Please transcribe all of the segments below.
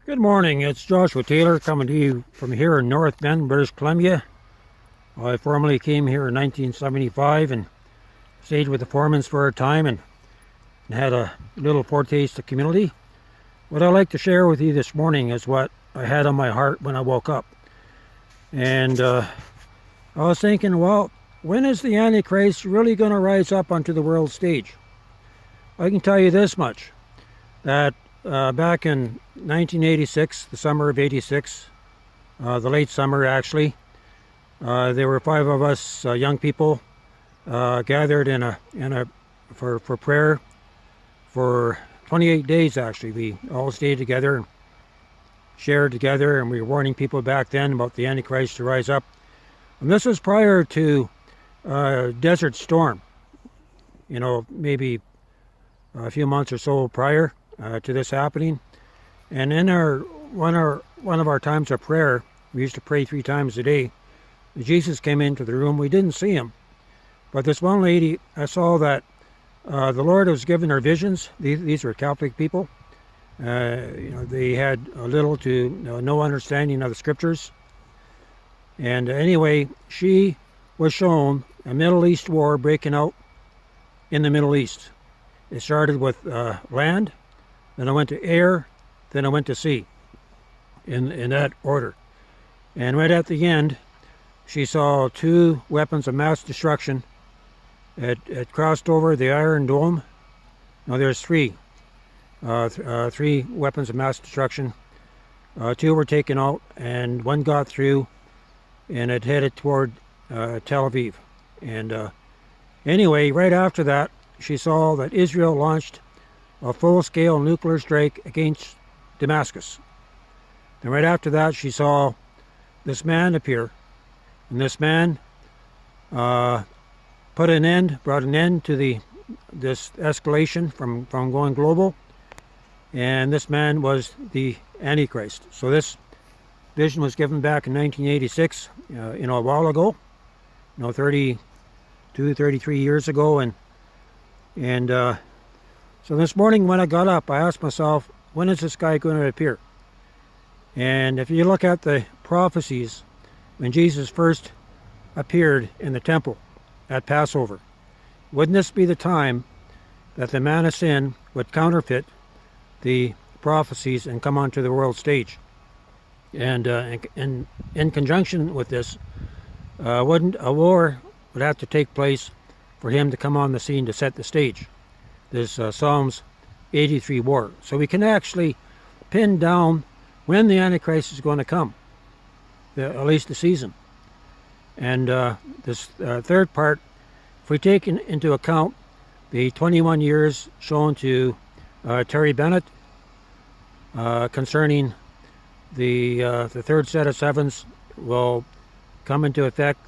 Good morning, it's Joshua Taylor coming to you from here in North Bend, British Columbia. I formerly came here in 1975 and stayed with the Foremans for a time and had a little foretaste of community. What I'd like to share with you this morning is what I had on my heart when I woke up. And I was thinking, well, when is the Antichrist really going to rise up onto the world stage? I can tell you this much, that back in 1986, the summer of 86, the late summer actually, there were 5 of us young people gathered for prayer for 28 days actually. We all stayed together and shared together, and we were warning people back then about the Antichrist to rise up. And this was prior to Desert Storm, maybe a few months or so prior to this happening. And in one of our times of prayer, we used to pray 3 times a day. Jesus came into the room. We didn't see him, but this one lady, I saw that the Lord was giving her visions. These were Catholic people. They had a little to no understanding of the scriptures. And anyway, she was shown a Middle East war breaking out in the Middle East. It started with land, then I went to air, then I went to sea, in that order. And right at the end, she saw 2 weapons of mass destruction. It crossed over the Iron Dome. No, there's 3. 3 weapons of mass destruction. 2 were taken out, and 1 got through, and it headed toward Tel Aviv. And anyway, right after that, she saw that Israel launched a full-scale nuclear strike against Damascus. And right after that, she saw this man appear, and this man brought an end to this escalation from going global, and this man was the Antichrist. So this vision was given back in 1986, a while ago, 32, 33 years ago, and so this morning when I got up, I asked myself, when is this guy going to appear? And if you look at the prophecies, when Jesus first appeared in the temple at Passover, wouldn't this be the time that the man of sin would counterfeit the prophecies and come onto the world stage? And in conjunction with this, wouldn't a war would have to take place for him to come on the scene to set the stage? This Psalms 83 war. So we can actually pin down when the Antichrist is going to come, at least the season. And this third part, if we take into account the 21 years shown to Terry Bennett concerning the third set of 7s will come into effect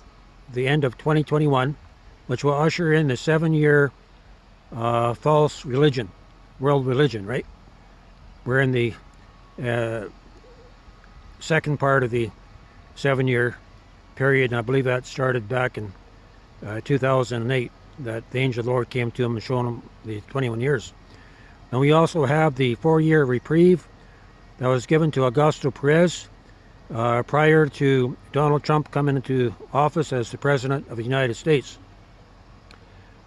the end of 2021, which will usher in the 7-year false religion, world religion, right? We're in the second part of the 7-year period, and I believe that started back in 2008, that the angel of the Lord came to him and showed him the 21 years. And we also have the 4-year reprieve that was given to Augusto Perez prior to Donald Trump coming into office as the President of the United States.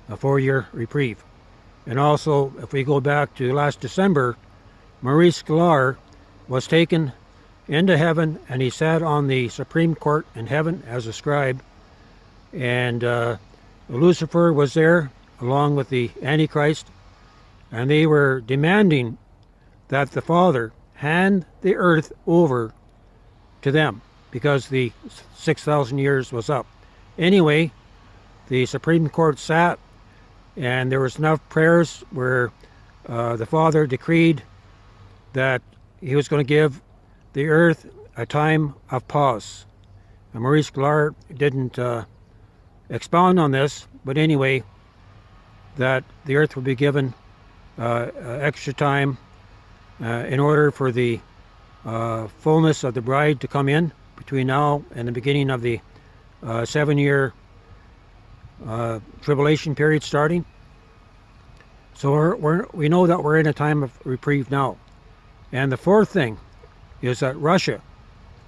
A 4-year reprieve. And also, if we go back to last December, Maurice Sklar was taken into heaven, and he sat on the Supreme Court in heaven as a scribe. And Lucifer was there, along with the Antichrist, and they were demanding that the Father hand the earth over to them, because the 6,000 years was up. Anyway, the Supreme Court sat, and there was enough prayers where the Father decreed that he was going to give the earth a time of pause. And Maurice Sklar didn't expound on this, but anyway, that the earth would be given extra time in order for the fullness of the bride to come in between now and the beginning of the 7-year tribulation period starting. So we know that we're in a time of reprieve now. And the fourth thing is that Russia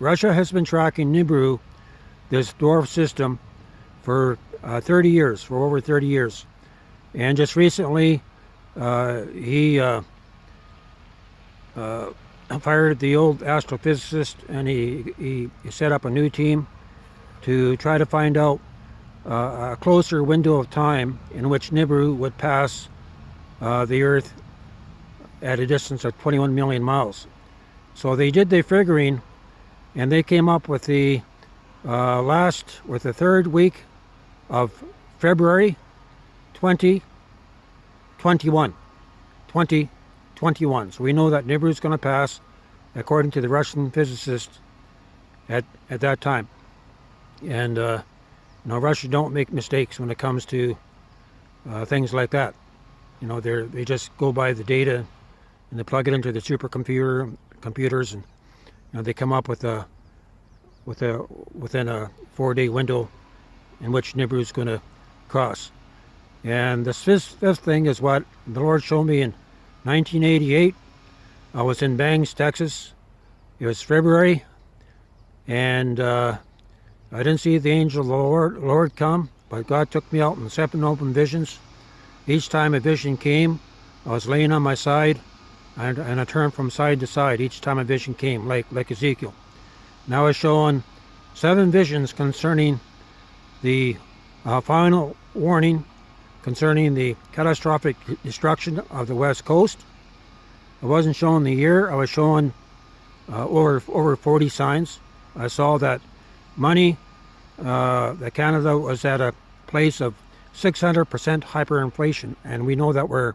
has been tracking Nibiru, this dwarf system, for 30 years, for over 30 years. And just recently, he fired the old astrophysicist, and he set up a new team to try to find out a closer window of time in which Nibiru would pass the Earth at a distance of 21 million miles. So they did their figuring, and they came up with the third week of February 2021. So we know that Nibiru is going to pass, according to the Russian physicist at that time. And Russia don't make mistakes when it comes to things like that. They just go by the data, and they plug it into the computers, and they come up within a 4-day window in which Nibiru is going to cross. And the fifth thing is what the Lord showed me in 1988. I was in Bangs, Texas. It was February, and I didn't see the angel of the Lord come, but God took me out in 7 open visions. Each time a vision came, I was laying on my side, and I turned from side to side each time a vision came, like Ezekiel. Now I was showing 7 visions concerning the final warning concerning the catastrophic destruction of the West Coast. I wasn't showing the year. I was showing over 40 signs. I saw that money, that Canada was at a place of 600% hyperinflation, and we know that we're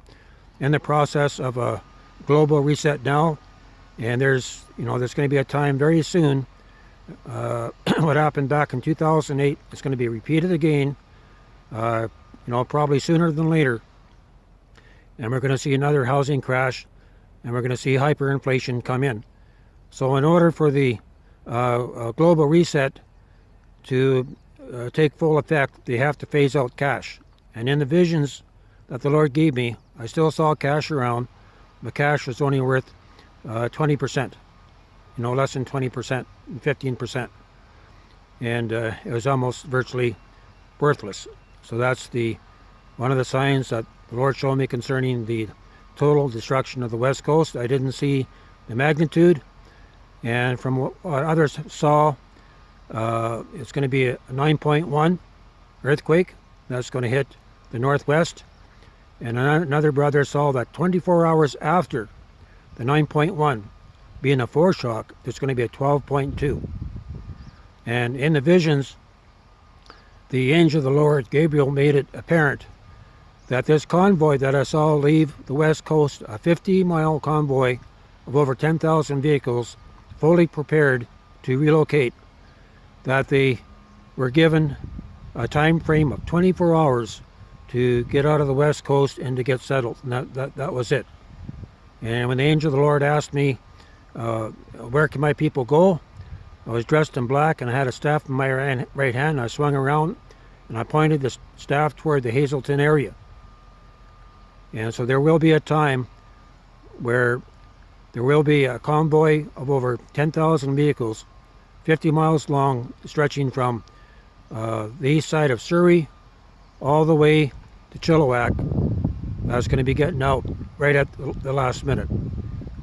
in the process of a global reset now, and there's going to be a time very soon. What happened back in 2008 is going to be repeated again, probably sooner than later, and we're going to see another housing crash, and we're going to see hyperinflation come in. So in order for the global reset to take full effect, they have to phase out cash. And in the visions that the Lord gave me, I still saw cash around, but cash was only worth 20%, less than 20%, 15%. And it was almost virtually worthless. So that's one of the signs that the Lord showed me concerning the total destruction of the West Coast. I didn't see the magnitude, and from what others saw, it's going to be a 9.1 earthquake that's going to hit the Northwest. And another brother saw that 24 hours after the 9.1 being a foreshock, there's going to be a 12.2. And in the visions, the angel of the Lord, Gabriel, made it apparent that this convoy that I saw leave the West Coast, a 50-mile convoy of over 10,000 vehicles, fully prepared to relocate, that they were given a time frame of 24 hours to get out of the West Coast and to get settled. And that was it. And when the angel of the Lord asked me, where can my people go? I was dressed in black, and I had a staff in my right hand, and I swung around, and I pointed the staff toward the Hazelton area. And so there will be a time where there will be a convoy of over 10,000 vehicles, 50 miles long, stretching from the east side of Surrey all the way to Chilliwack. That's going to be getting out right at the last minute.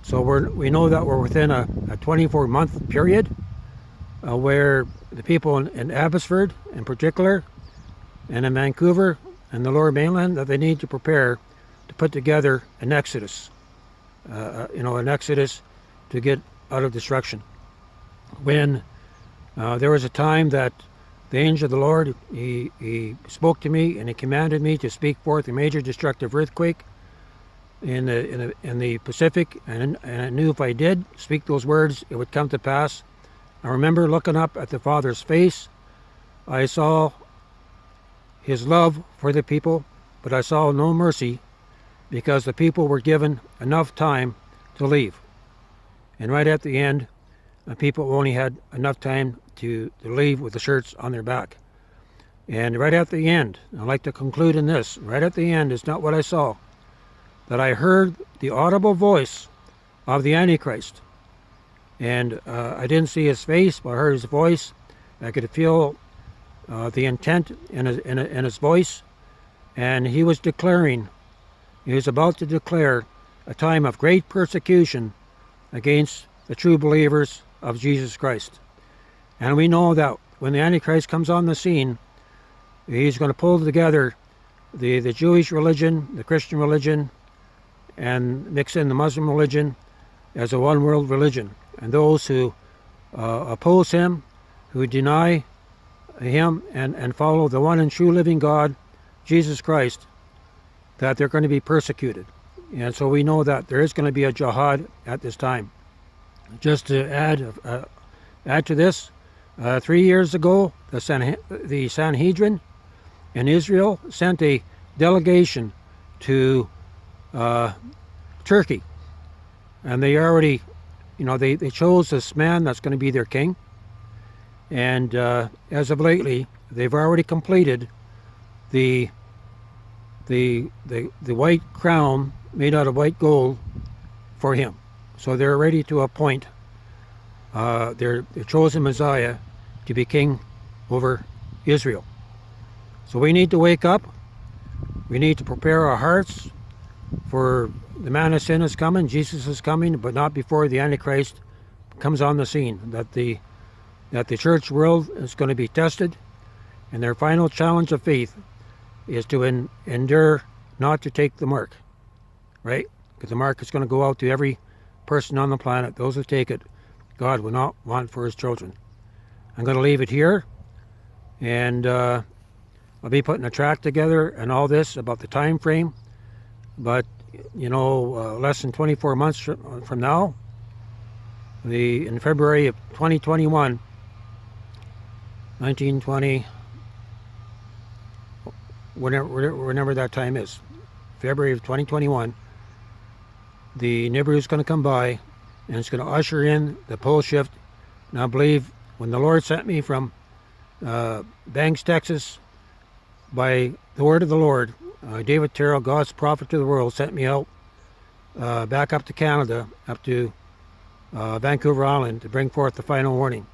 So we know that we're within a 24-month period where the people in Abbotsford in particular, and in Vancouver and the Lower Mainland, that they need to prepare to put together an exodus, an exodus to get out of destruction. When there was a time that the angel of the Lord, he spoke to me, and he commanded me to speak forth a major destructive earthquake in the Pacific, and I knew if I did speak those words, it would come to pass. I remember looking up at the Father's face. I saw his love for the people, but I saw no mercy, because the people were given enough time to leave. And right at the end, the people only had enough time to leave with the shirts on their back. And right at the end, I'd like to conclude in this, right at the end is not what I saw, that I heard the audible voice of the Antichrist. And I didn't see his face, but I heard his voice. I could feel the intent in his voice. And he was about to declare a time of great persecution against the true believers of Jesus Christ. And we know that when the Antichrist comes on the scene, he's going to pull together the Jewish religion, the Christian religion, and mix in the Muslim religion as a one-world religion. And those who oppose him, who deny him and follow the one and true living God, Jesus Christ, that they're going to be persecuted. And so we know that there is going to be a jihad at this time. Just to add to this, 3 years ago, the Sanhedrin in Israel sent a delegation to Turkey. And they already, they chose this man that's going to be their king. And as of lately, they've already completed the white crown made out of white gold for him. So they're ready to appoint their chosen Messiah to be king over Israel. So we need to wake up. We need to prepare our hearts for the man of sin is coming. Jesus is coming, but not before the Antichrist comes on the scene. That the church world is going to be tested, and their final challenge of faith is to endure not to take the mark, right? Because the mark is going to go out to every person on the planet. Those who take it, God will not want for his children. I'm going to leave it here, and I'll be putting a tract together and all this about the time frame. But less than 24 months from now, in February of 2021, 1920, whenever that time is, February of 2021, the Nibiru is going to come by, and it's going to usher in the pole shift. And I believe when the Lord sent me from Banks, Texas, by the word of the Lord, David Terrell, God's prophet to the world, sent me out back up to Canada, up to Vancouver Island, to bring forth the final warning.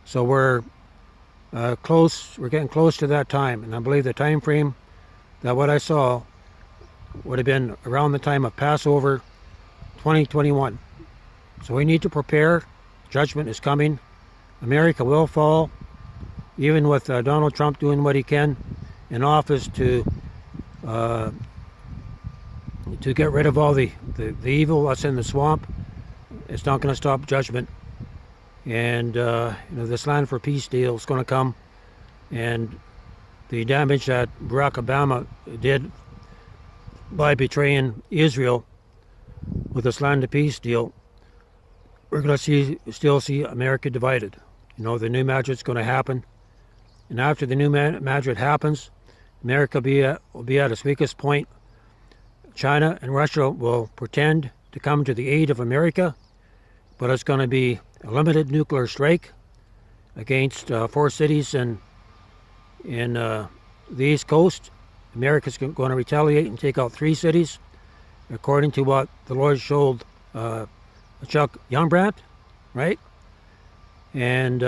So we're getting close to that time, and I believe the time frame that what I saw would have been around the time of Passover 2021. So we need to prepare. Judgment is coming. America will fall, even with Donald Trump doing what he can in office to get rid of all the evil that's in the swamp. It's not going to stop judgment. And this Land for Peace deal is going to come, and the damage that Barack Obama did by betraying Israel with this Land of Peace deal, we're going to still see America divided. The new Madrid's going to happen, and after the new Madrid happens, America will be at its weakest point. China and Russia will pretend to come to the aid of America, but it's going to be a limited nuclear strike against 4 cities in the East Coast. America's going to retaliate and take out 3 cities, according to what the Lord showed Chuck Youngbrandt, right? And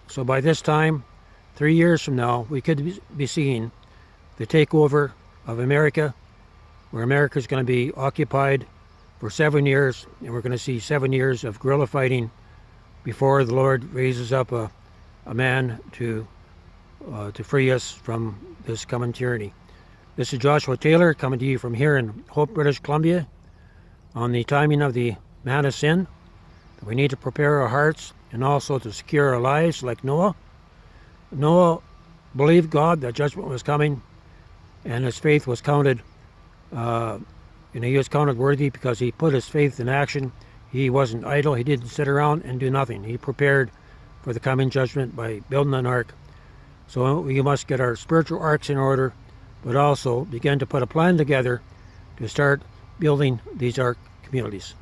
so by this time, 3 years from now, we could be seeing the takeover of America, where America is going to be occupied for 7 years, and we're going to see 7 years of guerrilla fighting before the Lord raises up a man to free us from this coming tyranny. This is Joshua Taylor coming to you from here in Hope, British Columbia, on the timing of the man of sin. We need to prepare our hearts and also to secure our lives like Noah. Noah believed God that judgment was coming, and his faith was counted. He was counted worthy because he put his faith in action. He wasn't idle. He didn't sit around and do nothing. He prepared for the coming judgment by building an ark. So we must get our spiritual arks in order, but also begin to put a plan together to start building these ark communities.